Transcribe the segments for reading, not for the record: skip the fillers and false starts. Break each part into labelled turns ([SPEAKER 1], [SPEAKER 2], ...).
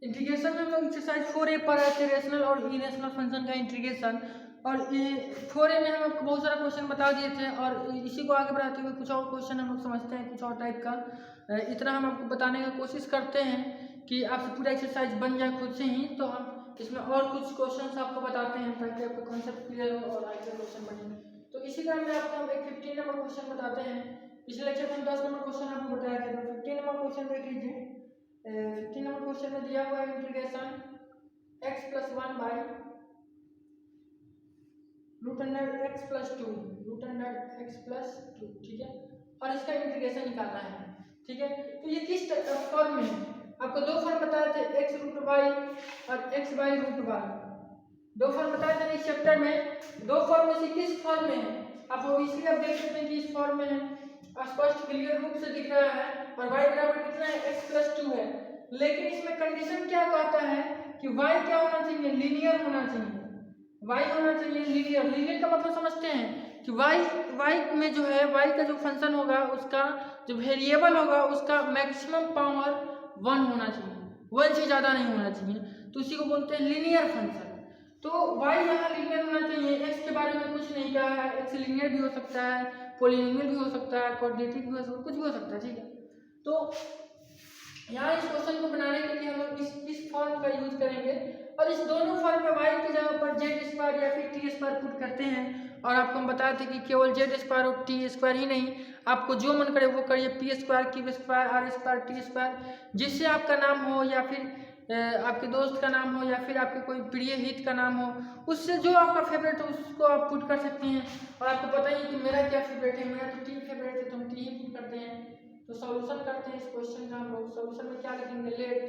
[SPEAKER 1] Integration में हम लोग एक्सरसाइज 4A पर आए थे, रेशनल और इरेशनल फंक्शन का इंटीग्रेशन। और 4A में हम आपको बहुत सारा क्वेश्चन बता दिए थे और इसी को आगे बढ़ाते हुए कुछ और क्वेश्चन हम लोग समझते हैं, कुछ और टाइप का। इतना हम आपको बताने का कोशिश करते हैं कि आपसे पूरा एक्सरसाइज बन जाए खुद से ही। तो हम इसमें और कुछ क्वेश्चन आपको बताते हैं ताकि आपका कॉन्सेप्ट क्लियर हो और आगे क्वेश्चन बने। तो इसी तरह में आपको हम एक 15 नंबर क्वेश्चन बताते हैं। पिछले लेक्चर में हम 10 नंबर क्वेश्चन आपको बताया था, तो 15 नंबर क्वेश्चन देख लीजिए। 15 नंबर क्वेश्चन में दिया हुआ है integration x + 1 by √x+2, √x+2, ठीक है। और इसका इंटीग्रेशन निकालना है, ठीक है। तो ये किस फॉर्म में है? आपको दो फॉर्म बताए थे, x√y और x/√y। दो फॉर्म बताए थे इस चैप्टर में। दो फॉर्म में से किस फॉर्म में है? आप इसलिए आप देख सकते हैं कि इस फॉर्म में है, स्पष्ट क्लियर रूप से दिख रहा है। और y बराबर कितना है? x+2 है। लेकिन इसमें कंडीशन क्या कहता है कि y क्या होना चाहिए? लीनियर होना चाहिए। y होना चाहिए लीनियर। लीनियर का मतलब समझते हैं कि y में जो है, y का जो फंक्शन होगा उसका जो वेरिएबल होगा उसका मैक्सिमम पावर 1 होना चाहिए, 1 से ज़्यादा नहीं होना चाहिए। तो उसी को बोलते हैं लीनियर फंक्शन। तो y यहाँ लीनियर होना चाहिए। x के बारे में कुछ नहीं कहा है, x लीनियर भी हो सकता है, पॉलिनोमियल भी हो सकता है, क्वाड्रेटिक भी हो सकता है, कुछ भी हो सकता है, ठीक है। तो यहाँ इस क्वेश्चन को बनाने के लिए हम लोग इस फॉर्म का यूज करेंगे और इस दोनों फॉर्म में y की जगह पर z² या फिर t² पुट करते हैं। और आपको हम बताए थे कि केवल z² और t² ही नहीं, आपको जो मन करे वो करिए, p², q², r², t², जिससे आपका नाम हो या फिर आपके दोस्त का नाम हो या फिर आपके कोई प्रिय हित का नाम हो, उससे जो आपका फेवरेट हो उसको आप पुट कर सकते हैं। और आपको पता ही है कि मेरा क्या फेवरेट है, मेरा तो टी फेवरेट है, तो हम टी ही पुट करते हैं। तो सॉल्यूशन करते हैं इस क्वेश्चन का। हम लोग सॉल्यूशन में क्या लिखेंगे? लेट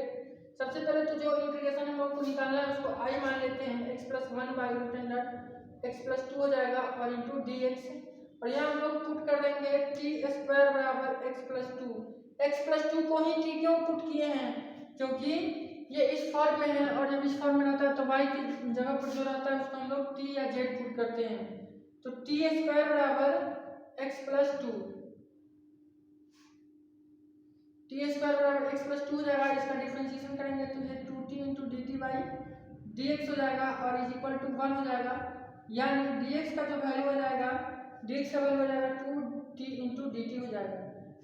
[SPEAKER 1] सबसे पहले तो जो इंटीग्रेशन हम लोग को निकालना है उसको i मान लेते हैं, x+1 बाई √x+2 हो जाएगा और इंटू dx। और यहाँ हम लोग पुट कर देंगे t² बराबर x+2। x+2 को ही t क्यों पुट किए हैं? क्योंकि ये इस फॉर्म में है और जब इस फॉर्म में रहता है तो y की जगह पर जो रहता है उसको हम लोग t या z पुट करते हैं। तो t² बराबर x+2, t² बराबर x+2 हो जाएगा। इसका डिफरेंशिएशन करेंगे तो ये 2t इंटू dt/dx हो जाएगा और इज इक्वल टू 1 हो जाएगा। यानी dx का जो वैल्यू हो जाएगा, dx का वैल्यू हो जाएगा 2t इंटू dt हो जाएगा।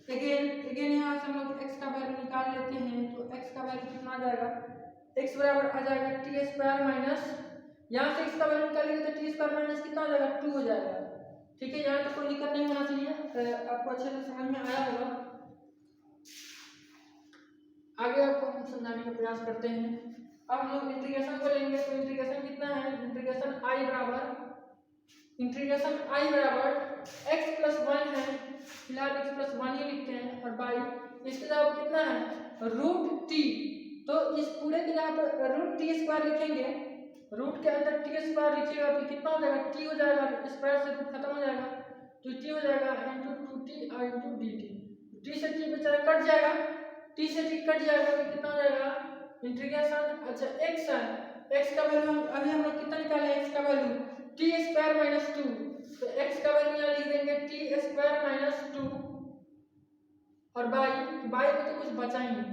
[SPEAKER 1] अगेन यहाँ से हम लोग x का वैल्यू निकाल लेते हैं। तो x का वैल्यू कितना आ जाएगा? x बराबर आ जाएगा t² माइनस, यहाँ से x का वैल्यू निकालेंगे तो t² माइनस कितना हो जाएगा? 2 हो जाएगा, ठीक है। यहाँ तो कोई दिक्कत नहीं होना चाहिए, आपको अच्छे से समझ में आया होगा। आगे आपको हम समझाने का प्रयास करते हैं। अब हम लोग इंटीग्रेशन को लेंगे तो इंटीग्रेशन कितना है? इंटीग्रेशन i बराबर x+1 है, फिलहाल x+1 ही लिखते हैं, और बाई इसके जगह कितना है? √t। तो इस पूरे की जगह पर √t² लिखेंगे, रूट के अंदर t² लिखिएगा तो कितना हो जाएगा? t हो जाएगा, स्क्वायर से रूट खत्म हो जाएगा तो t हो जाएगा इंटू 2t और इंटू dt। t से t बेचारा कट जाएगा, t से t कट जाएगा तो कितना हो जाएगा? इंटीग्रेशन, अच्छा x है, x का वैल्यू अभी हम लोग कितना निकाले? x का वैल्यू t² माइनस 2, तो x का वैल्यू यहाँ लिख देंगे t² माइनस 2 और बाई में तो कुछ बचा ही नहीं,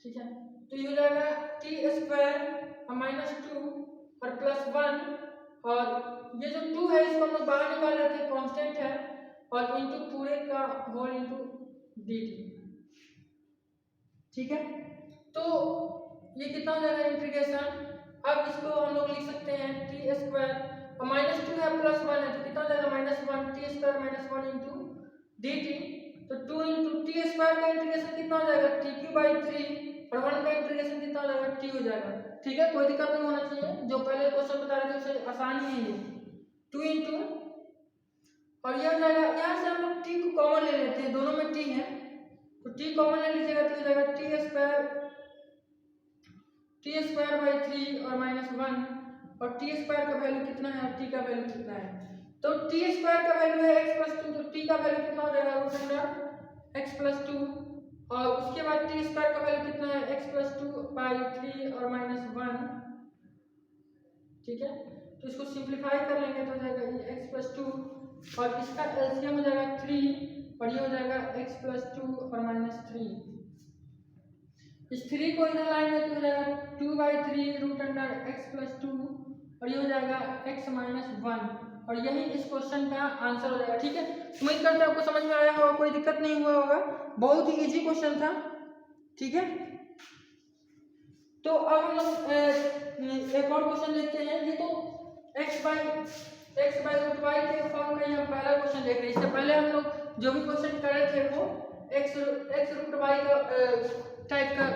[SPEAKER 1] ठीक है। तो ये हो जाएगा t² माइनस 2 और +1, और ये जो 2 है इसको हम लोग बाहर निकाल लेते हैं, कांस्टेंट है, और इंटू पूरे का होल इंटू dt, ठीक है। तो ये कितना हो जाएगा इंटीग्रेशन? अब इसको हम लोग लिख सकते हैं t² और -2 है +1 है तो कितना हो जाएगा? -1 t² माइनस 1 इंटू dt। तो 2 इंटू t² का इंटीग्रेशन कितना हो जाएगा? tq/3 और 1 का इंटीग्रेशन कितना हो जाएगा? t हो जाएगा, ठीक है। कोई दिक्कत नहीं होना चाहिए, जो पहले क्वेश्चन बता रहे थे उससे आसान ही है ये। 2 इंटू और ये हो जाएगा, यहाँ से हम लोग t को कॉमन ले लेते हैं, दोनों में t है तो t कॉमन ले लीजिएगा तो हो जाएगा t² और -1, और t² का वैल्यू कितना है और t का वैल्यू कितना है? तो t² का वैल्यू है x+2, तो t का वैल्यू कितना हो जाएगा? √x+2, और उसके बाद t² का वैल्यू कितना है? x+2/3 और -1, ठीक है। तो इसको सिंप्लीफाई कर लेंगे तो हो जाएगा ये x+2 और इसका एलसीएम हो जाएगा 3 और ये हो जाएगा x+2 और -3। इस 3 को इधर लाएंगे तो हो जाएगा 2/3 रूट अंडर एक्स प्लस 2 और ये हो जाएगा x माइनस 1 और यही इस क्वेश्चन का आंसर हो जाएगा। ठीक है, उम्मीद करते हैं आपको समझ में आया होगा, कोई दिक्कत नहीं हुआ होगा, बहुत ही इजी क्वेश्चन था। ठीक है, तो अब हम लोग एक और क्वेश्चन देखते हैं। ये तो x बाई रूट वाई के फॉर्म का हम पहला क्वेश्चन देख रहे हैं। इससे पहले हम लोग जो भी क्वेश्चन कर रहे थे वो x रूट वाई का टाइप का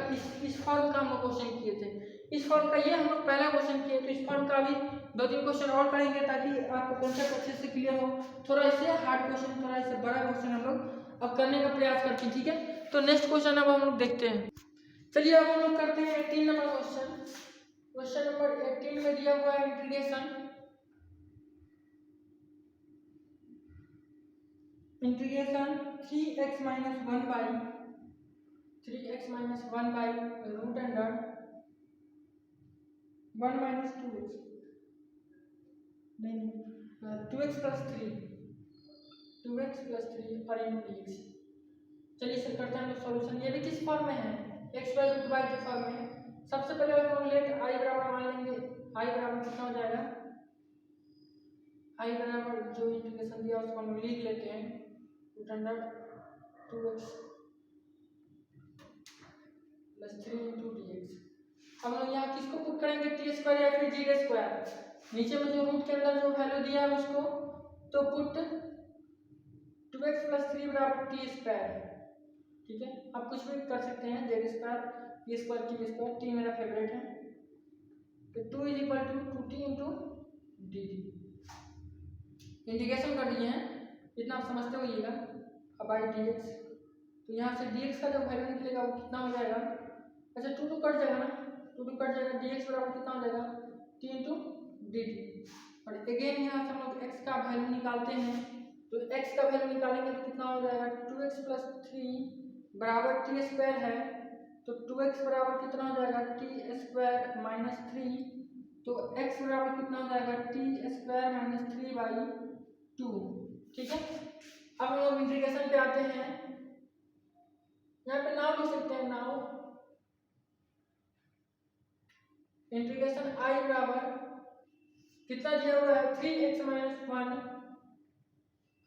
[SPEAKER 1] इस फॉर्म का हम लोग क्वेश्चन किए थे। इस फॉर्म का ये हम लोग पहला क्वेश्चन किए, तो इस फॉर्म का भी 2-3 क्वेश्चन और करेंगे ताकि आपको कॉन्सेप्ट अच्छे से क्लियर हो। थोड़ा इससे हार्ड क्वेश्चन, थोड़ा इससे बड़ा क्वेश्चन हम लोग अब करने का प्रयास करते हैं। ठीक है, तो नेक्स्ट क्वेश्चन अब हम लोग देखते हैं। चलिए अब हम लोग करते हैं 18 नंबर क्वेश्चन। क्वेश्चन नंबर 18 में दिया हुआ है integration 3x minus 1 by root under 1 minus 2x नहीं 2x प्लस 3 और इंटू dx। चलिए इसे करते हैं हम लोग सॉल्यूशन। ये भी किस फॉर्म में है, x बाई रूट वाई के फॉर्म में। सबसे पहले हम लोग लेट i बराबर मान लेंगे। i बराबर कितना हो जाएगा, i बराबर जो इंटीग्रेशन दिया उसको हम लिख लेते हैं root under 2x plus 3 into dx। अब हम लोग यहाँ किसको पुट करेंगे, टी स्क्वायर या फिर जी स्क्वायर। नीचे में जो रूट के अंदर जो वैल्यू दिया है उसको तो पुट 2x प्लस 3 बराबर टी स्क्वायर। ठीक है, आप कुछ भी कर सकते हैं, z square, t square, t square, t मेरा फेवरेट है। तो 2 is equal to 2t into d t. Integration कर दिए हैं, इतना आप समझते होइएगा। अब आई डी एक्स, तो यहाँ से डी एक्स का जो वैल्यू निकलेगा वो कितना हो जाएगा, अच्छा 2 कट जाएगा ना, 2 कट जाएगा, डी एक्स बराबर कितना हो जाएगा टी इंटू डी टी। और अगेन यहाँ से हम लोग एक्स का वैल्यू निकालते हैं, तो एक्स का वैल्यू निकालेंगे तो कितना हो जाएगा 2x प्लस 3 बराबर टी स्क्वायर है, तो 2x बराबर कितना हो जाएगा टी स्क्वायर माइनस 3, तो x बराबर कितना हो जाएगा टी स्क्वायर माइनस 3 बाई 2। ठीक है, अब हम लोग इंटीग्रेशन पे आते हैं। यहाँ पे नाउ लिख सकते हैं, नाउ इंटीग्रेशन i बराबर कितना दिया हुआ है 3x माइनस 1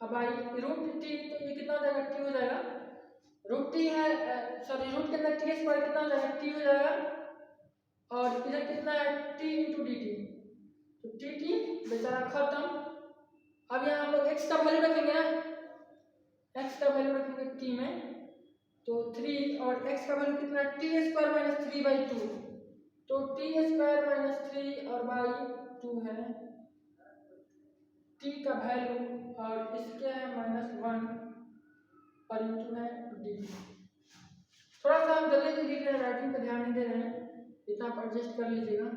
[SPEAKER 1] अब आई रूट टी, तो ये कितना हो जाएगा टी हो जाएगा, रूट टी है सॉरी रूट के अंदर टी स्क्वायर कितना हो जाएगा टी हो जाएगा, और इधर कितना है टी इंटू डी टी, तो टी टी बेचारा खत्म। अब यहाँ हम लोग एक्स का वैल्यू रखेंगे ना, एक्स का वैल्यू रखेंगे टी में, तो 3 और एक्स का वैल्यू कितना टी स्क्वायर माइनस 3 बाई 2, तो टी स्क्वायर माइनस 3 और बाई 2 है टी का वैल्यू, और इसके है -1 और इंटू है डी। थोड़ा सा हम जल्दी से लिख रहे हैं, राइटिंग पे ध्यान नहीं दे रहे हैं, इतना आप एडजस्ट कर लीजिएगा।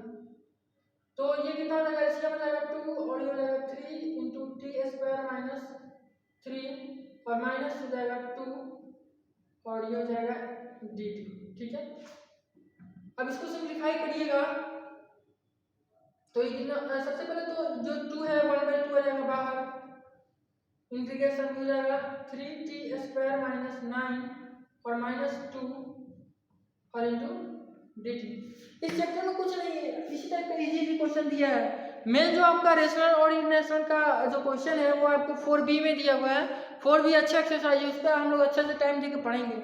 [SPEAKER 1] तो ये कितना हो जाएगा, इसका हो जाएगा 2 और ये हो जाएगा 3 इंटू टी स्क्वायर माइनस 3 और माइनस हो जाएगा 2 और ये हो जाएगा डी टी। ठीक है, अब इसको सिंप्लीफाई करिएगा, तो ये कितना, सबसे पहले तो जो 2 है 1/2 आ जाएगा बाहर, इंटीग्रेशन हो जाएगा 3t स्क्वायर माइनस 9 और माइनस 2 और इंटू डी टी। इस चैप्टर में कुछ नहीं है, इसी टाइप का इजी क्वेश्चन दिया है। मेन जो आपका रेशनल और इरेशनल का जो क्वेश्चन है वो आपको 4b में दिया हुआ है। 4b अच्छा एक्सरसाइज है, उस पर हम लोग अच्छे से टाइम देके पढ़ेंगे।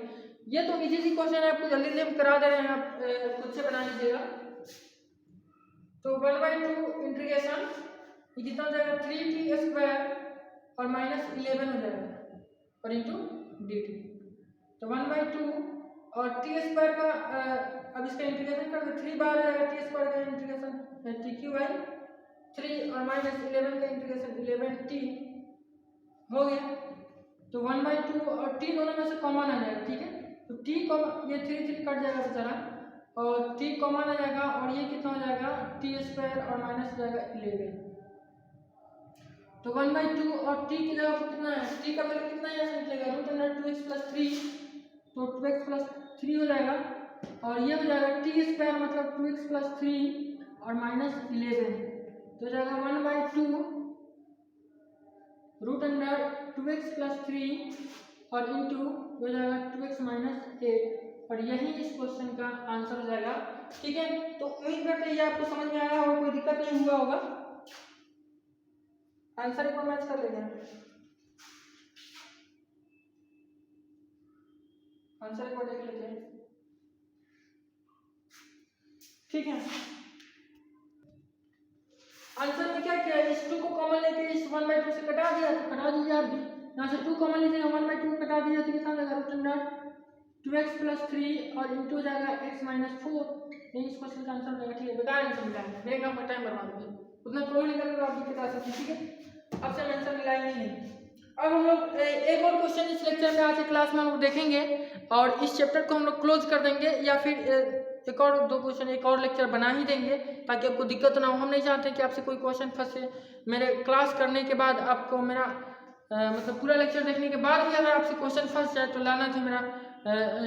[SPEAKER 1] ये तो इजी क्वेश्चन है, आपको जल्दी से हम करा दे रहे हैं, आप खुद से बना लीजिएगा। तो 1/2 इंटीग्रेशन ये कितना हो जाएगा 3t स्क्वायर और -11 हो जाएगा और इंटू डी टी, तो 1/2 और टी स्क्वायर का अब इसका इंटीग्रेशन कर दो, 3 बार आ जाएगा टी स्क्वायर का इंटीग्रेशन टी क्यू बाई 3 और -11 का इंटीग्रेशन 11t हो गया, तो 1/2 और t दोनों में से कॉमन आ जाएगा। ठीक है, तो t ये 3 कट जाएगा बेचारा और t कॉमन आ जाएगा और ये कितना हो जाएगा टी स्क्वायर और माइनस हो जाएगा 11, तो 1/2 और t की जगह पर कितना है, t का वैल्यू कितना है निकलेगा रूट अंडर 2x प्लस 3, तो 2x प्लस 3 हो जाएगा और ये हो जाएगा टी स्क्वायर मतलब 2x प्लस 3 और -11, तो हो जाएगा 1/2 रूट अंडर 2x प्लस 3 और इंटू हो जाएगा 2x माइनस 8 और यही इस क्वेश्चन का आंसर हो जाएगा ठीक है। तो उम्मीद करते हैं ये आपको समझ में आया होगा, कोई दिक्कत नहीं हुआ होगा। आंसर को मैच कर लेंगे, आंसर को देख लेते हैं, ठीक है। आंसर में क्या किया, इस 2 को कॉमन लेके इस 1/2 से कटा दिया, तो कटा दीजिए आप भी, यहाँ से 2 कॉमन लीजिएगा, 1/2 कटा दिया तो कितना जाएगा रूट अंडर 2x + 3 और इंटू हो जाएगा x - 4। ये इस क्वेश्चन का आंसर होगा, ठीक है। बेकार आंसर मिला है, मेरे काम का टाइम बर्बाद हो गया, उतना कॉमन निकल कर आप भी बता सकते हैं, ठीक है। अब से आंसर मिलाएंगे नहीं। अब हम लोग एक और क्वेश्चन इस लेक्चर में आज के क्लास में हम लोग देखेंगे और इस चैप्टर को हम लोग क्लोज कर देंगे, या फिर एक और 2 क्वेश्चन एक और लेक्चर बना ही देंगे ताकि आपको दिक्कत ना हो। हम नहीं चाहते कि आपसे कोई क्वेश्चन फंसे। मेरे क्लास करने के बाद आपको मेरा मतलब पूरा लेक्चर देखने के बाद भी अगर आपसे क्वेश्चन फंस जाए तो लाना था मेरा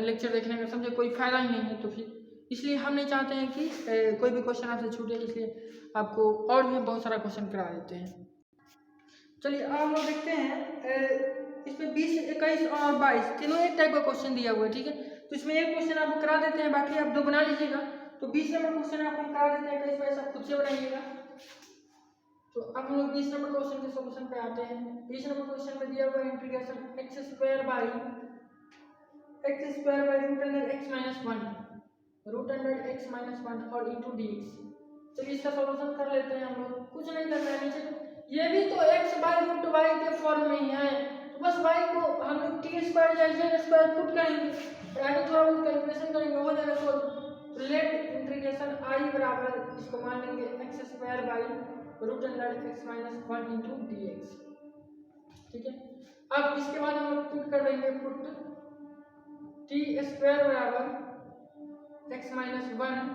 [SPEAKER 1] लेक्चर देखने का, समझे, कोई फायदा ही नहीं है। तो फिर इसलिए हम नहीं चाहते हैं कि कोई भी क्वेश्चन आपसे छूटे, इसलिए आपको और भी बहुत सारा क्वेश्चन करा देते हैं। चलिए अब हम लोग देखते हैं, इसमें 20, 21 और 22 तीनों एक टाइप का क्वेश्चन दिया हुआ है, ठीक है। तो इसमें एक क्वेश्चन आपको करा देते हैं, बाकी आप 2 बना लीजिएगा। तो 20 नंबर क्वेश्चन आपको करा देते हैं, 21 22 आप खुद से बनाइएगा। तो अब हम लोग 20 नंबर क्वेश्चन के सॉल्यूशन पे आते हैं। 20 नंबर क्वेश्चन में दिया हुआ है integration x² by root under x - 1 और इंटू dx। चलिए इसका सॉल्यूशन कर लेते हैं हम लोग। कुछ नहीं करना है, नीचे ये भी तो x बाई रूट y के फॉर्म में ही है, तो बस y को हम लोग t² या z² पुट करेंगे, यानी थोड़ा बहुत कैलकुलेशन करेंगे, हो जाएगा सॉल्व। लेट इंटीग्रेशन i बराबर इसको मान लेंगे x² by root under x - 1 into dx, ठीक है। अब इसके बाद हम लोग पुट कर देंगे, पुट t² बराबर x - 1,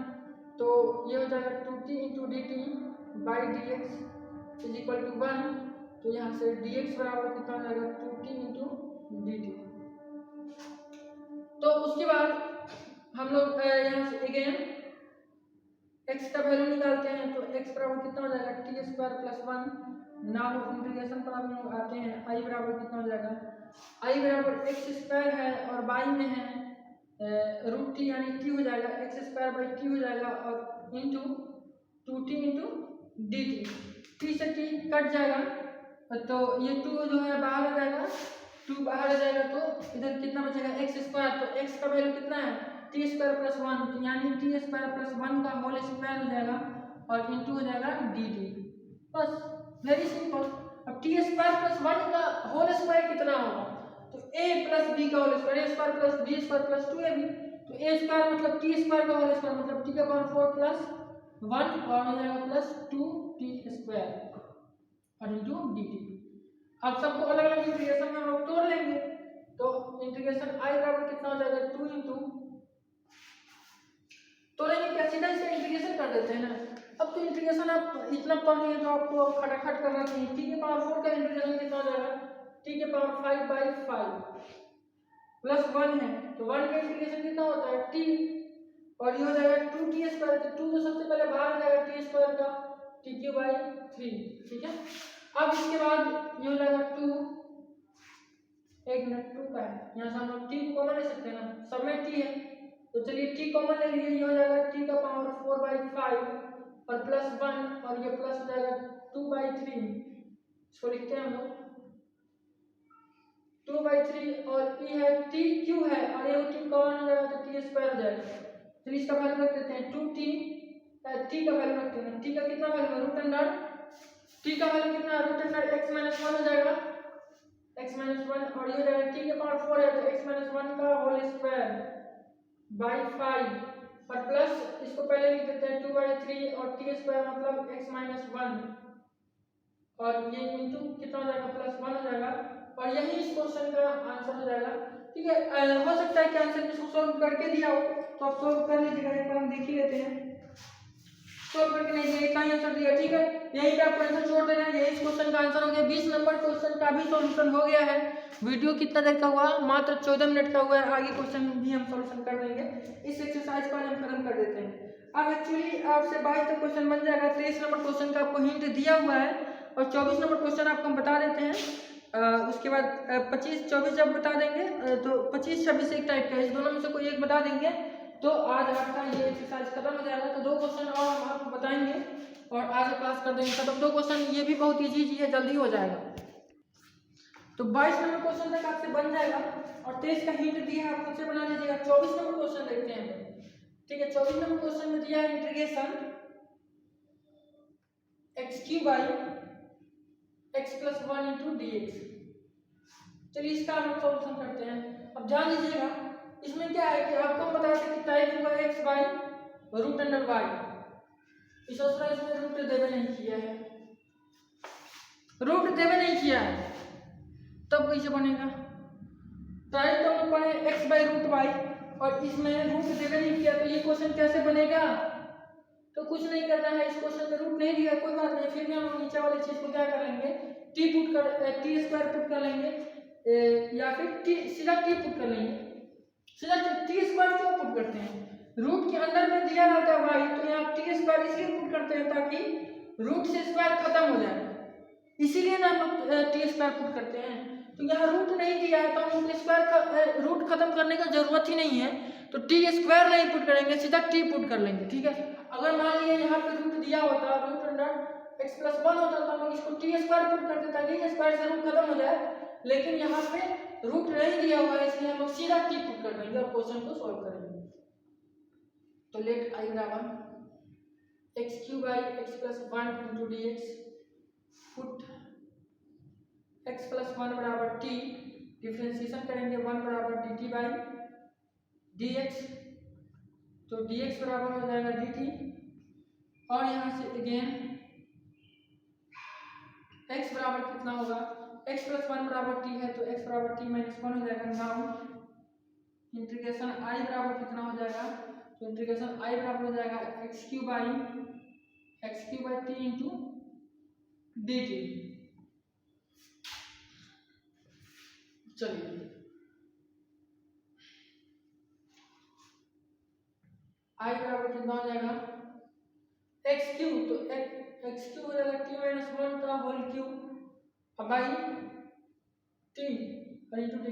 [SPEAKER 1] तो ये हो जाएगा 2t into dt by dx is equal to 1। तो यहाँ से dx बराबर कितना हो जाएगा 2t इंटू dt। तो उसके बाद हम लोग यहाँ से अगेन x का वैल्यू निकालते हैं, तो x बराबर कितना हो जाएगा t² + 1। नाउ इंटीग्रेशन पर हम लोग आते हैं, i बराबर कितना हो जाएगा, i बराबर x² है और y में है रूट टी, यानी t हो जाएगा x² बाई t हो जाएगा और into 2t into d T से t कट जाएगा, तो ये 2 जो है बाहर आ जाएगा, 2 बाहर आ जाएगा, तो इधर कितना बचेगा x²। तो x का वैल्यू कितना है t² + 1, यानी t² + 1 का होल स्क्वायर हो जाएगा और इंटू हो जाएगा dt। बस वेरी सिंपल। अब t² + 1 का होल स्क्वायर कितना होगा, तो a + b का whole square, a² + b² + 2ab, तो a² मतलब t² का होल स्क्वायर मतलब t⁴ + 1 और हो जाएगा प्लस 2t² और इंटू dt। अब सबको अलग अलग इंटीग्रेशन में हम लोग तोड़ लेंगे, तो इंटीग्रेशन i बराबर कितना हो जाएगा 2 इंटू, तोड़ेंगे क्या, सीधा इसका इंटीग्रेशन कर देते हैं ना। अब तो इंटीग्रेशन आप इतना पढ़ लिए तो आपको खटाखट करना चाहिए। t⁴ का इंटीग्रेशन कितना हो जाएगा t⁵/5 प्लस 1 है, तो 1 का इंटीग्रेशन कितना होता है t, और ये हो जाएगा 2t², तो 2 तो सबसे पहले बाहर जाएगा t² का, t³/3, ठीक है। अब इसके बाद ये हो जाएगा 2, एक मिनट 2 का है, यहाँ से हम लोग t को कॉमन ले सकते हैं ना, सब में t है, तो चलिए t कॉमन ले लीजिए, ये हो जाएगा t⁴/5 और प्लस 1 और ये प्लस हो जाएगा 2/3, इसको लिखते हैं हम लोग 2/3 और ये है t क्यू है और ये t कॉमन हो जाएगा तो t² हो जाएगा। चलिए इसका वैल्यू रख देते हैं 2t, t का वैल्यू रखते हैं, t का कितना वैल्यू है रूट अंडर, t का वैल्यू कितना है रूट अंडर x - 1 हो जाएगा, x - 1 और ये हो जाएगा t⁴ है तो x - 1 का होल स्क्वायर बाई 5 और प्लस इसको पहले लिख देते हैं 2/3 और t² मतलब x - 1 और ये इंटू कितना हो जाएगा प्लस 1 हो जाएगा, और यही इस क्वेश्चन का आंसर हो जाएगा, ठीक है। हो सकता है कि आंसर इसको सॉल्व करके दिया हो, तो आप सॉल्व कर लीजिएगा, एक बार हम देख ही लेते हैं। सॉल्व करके नहीं दिया, इतना ही आंसर दिया, ठीक है। यही पे आपको आंसर छोड़ देना है, यही इस क्वेश्चन का आंसर हो गया। 20 नंबर क्वेश्चन का भी सॉल्यूशन हो गया है। वीडियो कितना देर का हुआ, मात्र 14 मिनट का हुआ है। आगे क्वेश्चन भी हम सॉल्यूशन कर देंगे, इस एक्सरसाइज को हम खत्म कर देते हैं। अब एक्चुअली आपसे 22 तक क्वेश्चन बन जाएगा। 23 नंबर क्वेश्चन का आपको हिंट दिया हुआ है और 24 नंबर क्वेश्चन आपको हम बता देते हैं। उसके बाद 25 24 जब बता देंगे तो 25 26 एक टाइप का, इस दोनों में से कोई एक बता देंगे तो आज आपका ये एक्सरसाइज खत्म हो जाएगा। तो 2 क्वेश्चन और हम आपको बताएंगे और आज क्लास कर देंगे खत्म। 2 क्वेश्चन ये भी बहुत इजी है, जल्दी हो जाएगा। तो 22 नंबर क्वेश्चन तक आपसे बन जाएगा और 23 का हिंट दिया है, आप खुद से बना लीजिएगा। 24 नंबर क्वेश्चन देखते हैं, ठीक है। 24 नंबर क्वेश्चन में दिया है इंटीग्रेशन x³ x + 1 × dx। चलिए इसका हम सॉल्यूशन करते हैं। अब जान लीजिएगा इसमें क्या है कि आपको पता है कि टाइप हुआ x बाई √y। इस इसमें रूट देवे नहीं किया है, रूट देवे नहीं किया है, तब कैसे बनेगा? टाइप तो हम पढ़े x बाई √y और इसमें रूट देवे नहीं किया, तो ये क्वेश्चन कैसे बनेगा? तो कुछ नहीं करना है, इस क्वेश्चन में रूट नहीं दिया कोई बात नहीं, फिर भी हम नीचे वाली चीज को क्या कर लेंगे, t² पुट कर लेंगे या फिर सीधा t पुट कर लेंगे। सीधा t² क्यों पुट करते हैं? रूट के अंदर में दिया रहता है y, तो यहाँ t² इसलिए पुट करते हैं ताकि रूट से स्क्वायर खत्म हो जाए, इसीलिए ना हम t² पुट करते हैं। तो यहाँ रूट नहीं दिया है तो हम स्क्वायर रूट खत्म करने का जरूरत ही नहीं है, तो t² नहीं पुट करेंगे, सीधा t पुट कर लेंगे, ठीक है। अगर मान लीजिए यहाँ पे रूट दिया होता, √x + 1 होता तो हम इसको t² पुट करते ताकि स्क्वायर से रूट खत्म हो जाए, लेकिन यहाँ पे रूट नहीं दिया हुआ है इसलिए हम सीधा t पुट कर देंगे और क्वेश्चन को सॉल्व करेंगे। तो let I = x³ x + 1 × dx, put x + 1 = t, differentiation करेंगे 1 = dt/dx, तो dx बराबर हो जाएगा dt, और यहाँ से अगेन x बराबर कितना होगा, x + 1 = t है तो x बराबर t - 1 हो जाएगा। नाउ इंटीग्रेशन I बराबर कितना हो जाएगा, तो इंटीग्रेशन I बराबर हो जाएगा x³ t × dt। चलिए I बराबर कितना हो जाएगा, x³, तो x³ हो जाएगा t - 1 का होल क्यूब बाई t और इनटू dt।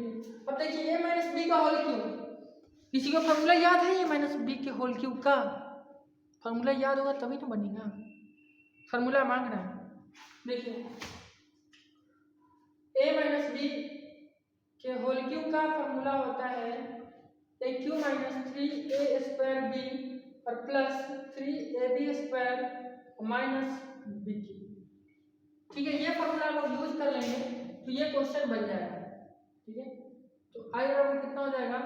[SPEAKER 1] अब देखिए a - b का होल क्यूब, किसी को फॉर्मूला याद है a - b के होल क्यूब का? फॉर्मूला याद होगा तभी तो बनेगा, फॉर्मूला मांग रहा है। देखिए a - b के होल क्यूब का फॉर्मूला होता है a³ - 3a² b और प्लस 3ab² - bq, ठीक है। ये फॉर्मूला लोग यूज कर लेंगे तो ये क्वेश्चन बन जाएगा, ठीक है। तो I बराबर कितना हो जाएगा,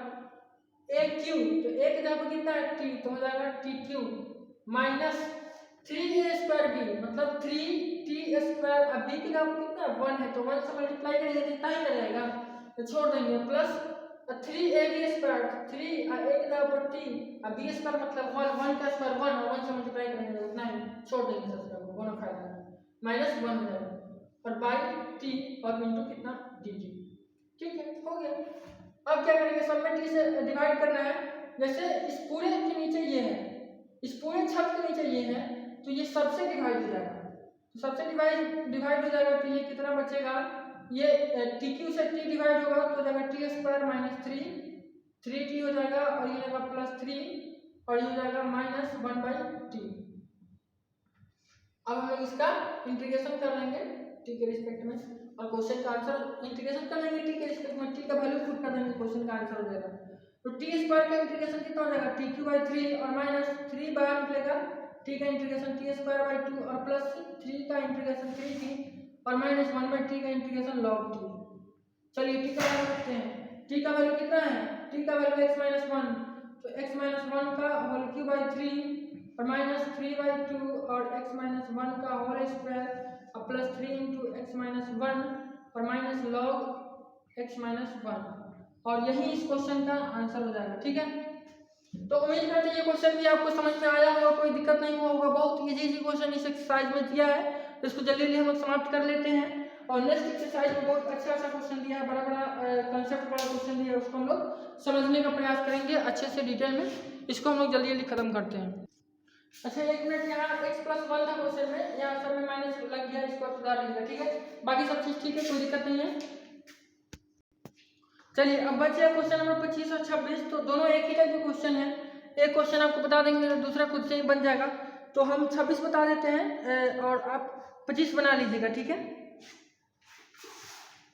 [SPEAKER 1] a³, तो a की जगह कितना है t, तो हो जाएगा t³ माइनस 3a² b मतलब 3t², अब b की जगह कितना 1 है तो 1 से मल्टीप्लाई करेंगे जितना ही रहेगा तो छोड़ देंगे, प्लस 3ab², 3 a की जगह पर t, अब b² मतलब 1 का स्क्वायर 1 और 1 से मल्टीप्लाई करेंगे तो उतना ही, छोड़ देंगे सब को, वन फायदा -1 हो जाएगा और बाई t और इनटू कितना dt, ठीक है, हो गया। अब क्या करेंगे, सब में t से डिवाइड करना है। जैसे इस पूरे के नीचे ये है, इस पूरे छत के नीचे ये है, तो ये सबसे डिवाइड हो जाएगा, तो सबसे डिवाइड हो जाएगा तो ये कितना बचेगा, ये tq से t डिवाइड होगा तो जाएगा t² - 3t हो जाएगा और ये जाएगा +3 और ये हो जाएगा -1/t। अब हम लोग इसका इंटीग्रेशन कर लेंगे t के रिस्पेक्ट में और क्वेश्चन का आंसर इंटीग्रेशन कर लेंगे t के रिस्पेक्ट में, t का वैल्यू पुट कर देंगे, क्वेश्चन का आंसर हो जाएगा। तो t² का इंटीग्रेशन कितना हो जाएगा, tq/3 और -3 बाहर निकलेगा, t का इंटीग्रेशन t²/2 और +3 का इंटीग्रेशन 3t और -1/t का इंटीग्रेशन log t। चलिए t का वैल्यू रखते हैं, t का वैल्यू कितना है, t का वैल्यू x - 1, तो x - 1 का होल क्यूब बाई 3 और -3/2 और x - 1 का होल स्क्वायर और +3 × x - 1 और माइनस log x - 1, और यही इस क्वेश्चन का आंसर हो जाएगा, ठीक है। तो उम्मीद करते हैं ये क्वेश्चन भी आपको समझ में आया होगा, कोई दिक्कत नहीं हुआ होगा। बहुत इजी क्वेश्चन इस एक्सरसाइज में दिया है, तो इसको जल्दी हम लोग समाप्त कर लेते हैं। और नेक्स्ट एक्सरसाइज में बहुत अच्छा क्वेश्चन दिया है, बड़ा कंसेप्ट वाला क्वेश्चन दिया है, उसको हम लोग समझने का प्रयास करेंगे अच्छे से डिटेल में। इसको हम लोग जल्दी खत्म करते हैं। अच्छा 1 मिनट, यहाँ x + 1 था क्वेश्चन में, यहाँ सब में माइनस लग गया, इसको सुधार लीजिएगा, ठीक है। बाकी सब चीज ठीक है, कोई दिक्कत नहीं है। चलिए अब बचे क्वेश्चन नंबर 25 और 26, तो दोनों एक ही टाइप के क्वेश्चन है, एक क्वेश्चन आपको बता देंगे, दूसरा खुद से ही बन जाएगा। तो हम 26 बता देते हैं और आप 25 बना लीजिएगा, ठीक है।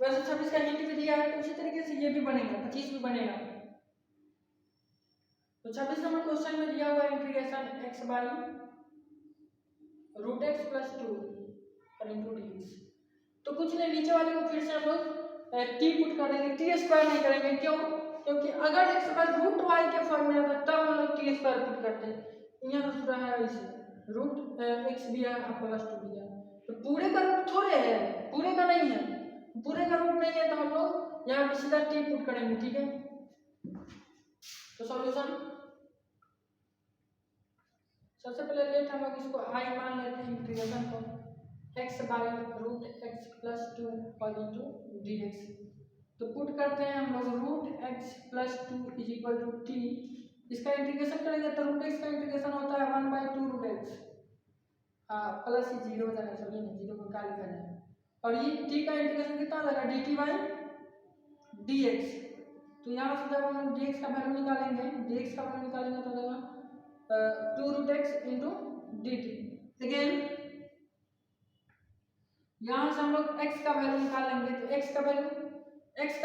[SPEAKER 1] वैसे 26 का हिंट भी दिया है, तो उसी तरीके से ये भी बनेगा, 25 भी बनेगा। तो 26 नंबर क्वेश्चन में दिया हुआ है integration x by root x plus 2 और इंटू डी। तो कुछ नहीं, नीचे वाले को फिर से हम लोग टी पुट कर देंगे, टी स्क्वायर नहीं करेंगे। क्यों? क्योंकि अगर एक्स बाई रूट वाई के फॉर्म में आता तब हम लोग टी स्क्वायर पुट करते हैं। यहाँ दूसरा है इसे रूट एक्स दिया है प्लस 2 दिया है, तो पूरे का रूट थोड़े है, पूरे का नहीं है, पूरे का रूट नहीं है, तो हम लोग यहाँ पे सीधा टी पुट करेंगे, ठीक है। तो सॉल्यूशन सबसे पहले लेट हम लोग इसको आई मान लेते हैं इंटीग्रेशन को x by root x plus 2 और इंटू डी एक्स। तो पुट करते हैं हम लोग root x plus 2 is equal to t. इसका इंटीग्रेशन करेंगे तो रूट एक्स का इंटीग्रेशन होता है 1/2 रूट एक्स, प्लस ही जीरो हो जाएगा, सभी नहीं जीरो को निकाल लिया जाएगा। और ये टी का इंटीग्रेशन कितना हो जाएगा d t by d x. तो यहाँ से जब हम लोग डी एक्स का वैल्यू निकालेंगे, डी एक्स का वैल्यू निकालेंगे तो हो जाएगा 2 root x into d t. Again यहाँ से हम लोग x का वैल्यू निकालेंगे, तो x का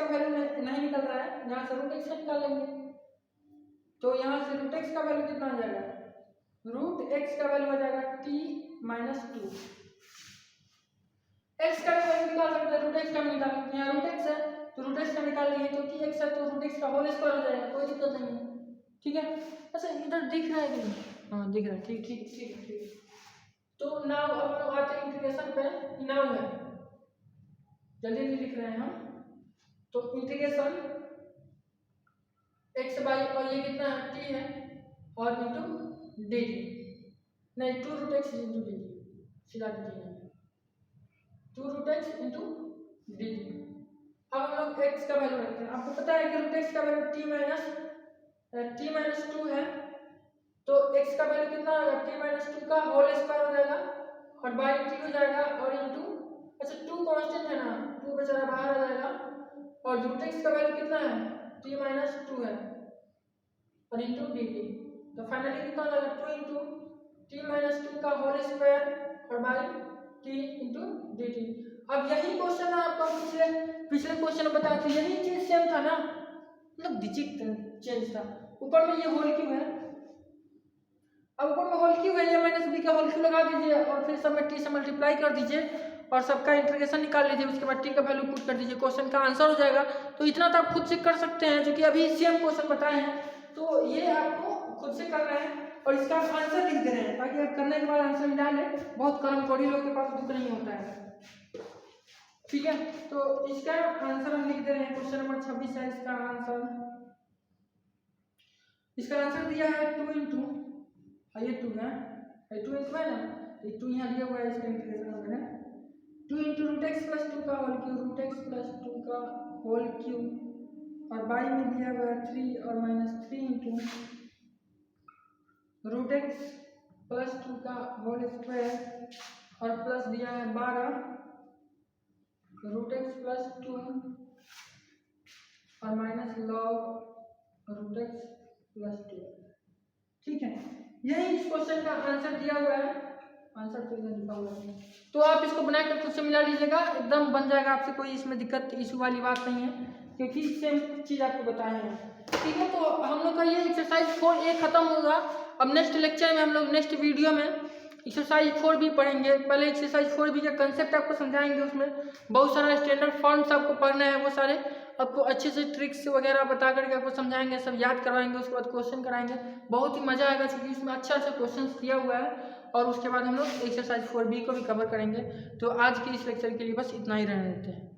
[SPEAKER 1] वैल्यू नहीं निकल रहा है, यहाँ से रूट एक्स का निकाल लेंगे। तो यहाँ से रूट एक्स का वैल्यू कितना आ जाएगा, रूट एक्स का वैल्यू आ जाएगा t माइनस 2। x का वैल्यू निकाल सकते हैं, रूट एक्स का निकाल सकते हैं, यहाँ रूट एक्स है तो रूट एक्स का निकाल लिए, तो t x है तो रूट एक्स का होल स्क्वायर हो जाएगा, कोई दिक्कत नहीं है, ठीक है। अच्छा इधर दिख रहा है कि नहीं? हाँ दिख रहा है, ठीक ठीक ठीक ठीक। तो नाउ अब लोग आते हैं इंटीग्रेशन पे, नाउ है जल्दी नहीं लिख रहे हैं हम। तो इंटीग्रेशन x बाई और ये कितना है t है और इंटू डी नहीं 2 रूट एक्स इंटू डी सीधा d 2 root x into d. अब हम लोग x का वैल्यू रखते हैं। आपको पता है कि रूट एक्स का वैल्यू t माइनस 2 है, तो x का वैल्यू कितना होगा t माइनस 2 का होल स्क्वायर हो जाएगा और बाई t हो जाएगा और इंटू, अच्छा 2 कांस्टेंट है ना, 2 बेचारा बाहर आ जाएगा और रूट एक्स का वैल्यू कितना है t माइनस 2 है और इंटू डी टी। तो फाइनली कितना हो जाएगा 2 इंटू t माइनस 2 का होल स्क्वायर और by t into d T. अब यही क्वेश्चन आपको पिछले क्वेश्चन में बताया था, यही चीज सेम था ना, मतलब डिजिट चेंज था। ऊपर में ये होल क्यों है, अब ऊपर में होल क्यों है, ये माइनस बी का होल क्यों लगा दीजिए और फिर सब में टी से मल्टीप्लाई कर दीजिए और सबका इंटीग्रेशन निकाल लीजिए, उसके बाद टी का वैल्यू पुट कर दीजिए, क्वेश्चन का आंसर हो जाएगा। तो इतना तो आप खुद से कर सकते हैं, जो कि अभी सेम क्वेश्चन बताए हैं, तो ये आपको खुद से कर रहे हैं और इसका आंसर लिख दे रहे हैं, ताकि आप करने के बाद आंसर मिला लें। बहुत कम कोड़ी लोग के पास बुक नहीं होता है, ठीक है। तो इसका आंसर हम लिख दे रहे हैं, क्वेश्चन नंबर 26 है इसका आंसर। इसका आंसर दिया है 2 इंटू, ये 2 है, 2 इंटू है ना, ये 2 यहाँ दिया हुआ है, इसका इंटीग्रेशन हमने 2 इंटू रूट एक्स प्लस 2 का whole cube, root x plus 2 का होल क्यूब और बाई में दिया हुआ है 3 और minus 3 into root x plus 2 का होल स्क्वायर और प्लस दिया है 12 रूट एक्स प्लस 2 और minus log root x plus 2, ठीक है। यही इस क्वेश्चन का आंसर दिया हुआ है, आंसर तो इधर लिखा हुआ है। तो आप इसको बनाकर खुद से मिला लीजिएगा, एकदम बन जाएगा, आपसे कोई इसमें दिक्कत इशू वाली बात नहीं है, क्योंकि सेम चीज़ आपको बताए हैं, ठीक है। तो हम लोग का ये एक्सरसाइज 4A खत्म होगा। अब नेक्स्ट लेक्चर में हम लोग नेक्स्ट वीडियो में एक्सरसाइज 4B पढ़ेंगे। पहले एक्सरसाइज 4B का कंसेप्ट आपको समझाएंगे, उसमें बहुत सारा स्टैंडर्ड फॉर्म्स आपको पढ़ना है, वो सारे आपको अच्छे से ट्रिक्स वगैरह बता करके आपको समझाएंगे, सब याद करवाएंगे, उसके बाद क्वेश्चन कराएंगे, बहुत ही मजा आएगा, क्योंकि इसमें अच्छा अच्छा क्वेश्चन दिया हुआ है। और उसके बाद हम लोग एक्सरसाइज 4B को भी कवर करेंगे। तो आज के इस लेक्चर के लिए बस इतना ही रहने देते हैं।